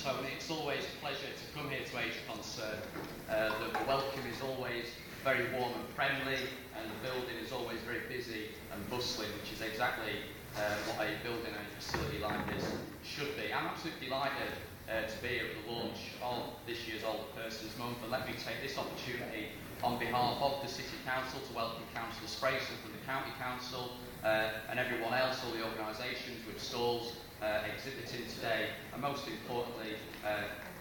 Tony. It's always a pleasure to come here to Age Concern. The welcome is always very warm and friendly, and the building is always very busy and bustling, which is exactly what a building and facility like this should be. I'm absolutely delighted to be here at the launch of this year's Older Persons Month, and let me take this opportunity on behalf of the City Council to welcome Councillor Sprayson from the County Council and everyone else, all the organisations with stalls exhibiting today, and most importantly,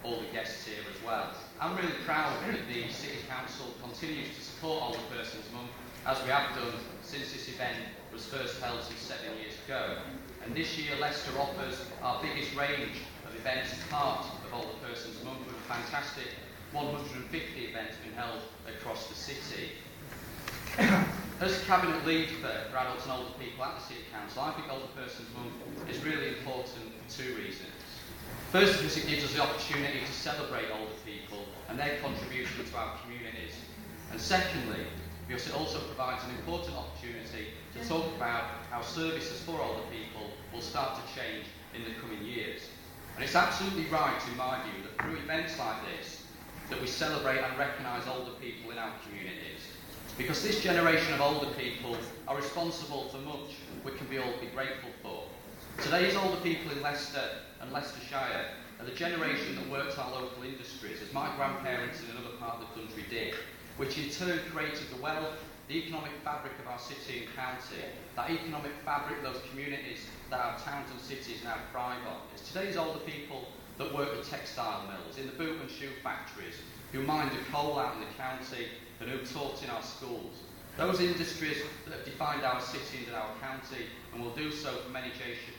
all the guests here as well. I'm really proud that the City Council continues to support Older Persons Month, as we have done since this event was first held some 7 years ago. And this year, Leicester offers our biggest range of events as part of Older Persons Month, with a fantastic 150 events being held across the city. As Cabinet Lead for adults and older people at the City Council, I think Older Persons Month is really important for two reasons. First, because it gives us the opportunity to celebrate older people and their contribution to our communities. And secondly, because it also provides an important opportunity to talk about how services for older people will start to change in the coming years. And it's absolutely right, in my view, that through events like this, that we celebrate and recognise older people in our communities. Because this generation of older people are responsible for much we can all be grateful for. Today's older people in Leicester and Leicestershire are the generation that works our local industries, as my grandparents in another part of the country did, which in turn created the wealth, the economic fabric of our city and county, that economic fabric, those communities that our towns and cities now thrive on. It's today's older people that work the textile mills, in the boot and shoe factories, who mine the coal out in the county, and who taught in our schools. Those industries that have defined our city and our county, and will do so for many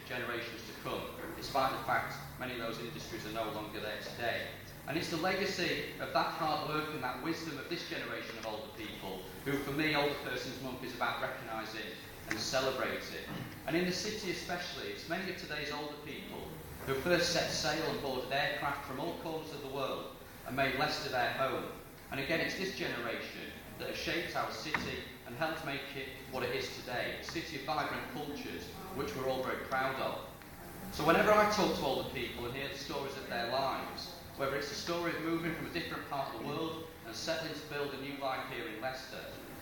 generations to come, despite the fact many of those industries are no longer there today. And it's the legacy of that hard work and that wisdom of this generation of older people, who for me, Older Persons Month is about recognising and celebrating. And in the city especially, it's many of today's older people who first set sail and boarded aircraft from all corners of the world and made Leicester their home. And again, it's this generation that has shaped our city and helped make it what it is today, a city of vibrant cultures, which we're all very proud of. So whenever I talk to older people and hear the stories of their lives, whether it's a story of moving from a different part of the world and settling to build a new life here in Leicester,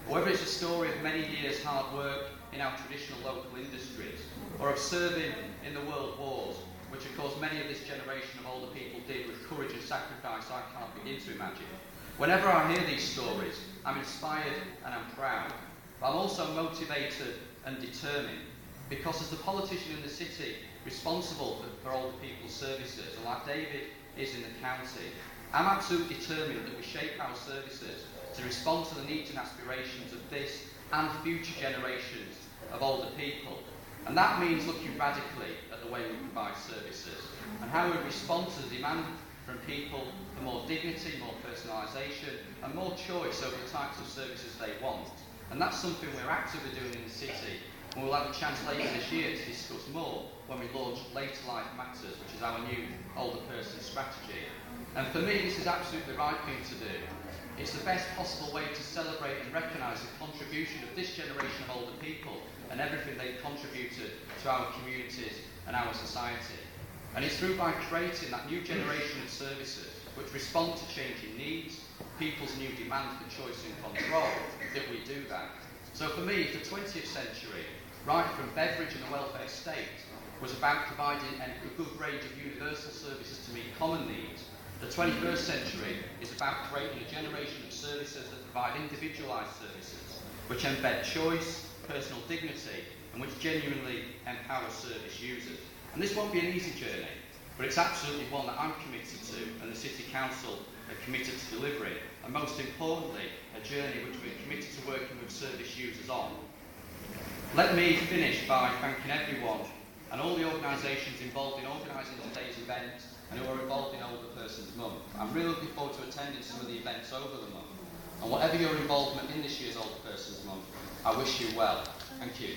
or whether it's a story of many years' hard work in our traditional local industries, or of serving in the world wars, which of course many of this generation of older people did with courage and sacrifice I can't begin to imagine. Whenever I hear these stories, I'm inspired and I'm proud. But I'm also motivated and determined, because as the politician in the city responsible for older people's services, and like David is in the county, I'm absolutely determined that we shape our services to respond to the needs and aspirations of this and future generations of older people. And that means looking radically at the way we provide services and how we respond to the demand from people for more dignity, more personalisation and more choice over the types of services they want. And that's something we're actively doing in the city, and we'll have a chance later this year to discuss more when we launch Later Life Matters, which is our new older person strategy. And for me, this is absolutely the right thing to do. It's the best possible way to celebrate and recognise the contribution of this generation of older people and everything they've contributed to our communities and our society. And it's through by creating that new generation of services which respond to changing needs, people's new demand for choice and control, that we do that. So for me, the 20th century, right from beverage and the welfare state, was about providing a good range of universal services to meet common needs. The 21st century is about creating a generation of services that provide individualised services, which embed choice, personal dignity, and which genuinely empower service users. And this won't be an easy journey, but it's absolutely one that I'm committed to, and the City Council are committed to delivering, and most importantly, a journey which we're committed to working with service users on. Let me finish by thanking everyone and all the organisations involved in organising today's event and who are involved in Older Persons Month. I'm really looking forward to attending some of the events over the month. And whatever your involvement in this year's Older Persons Month, I wish you well. Thank you.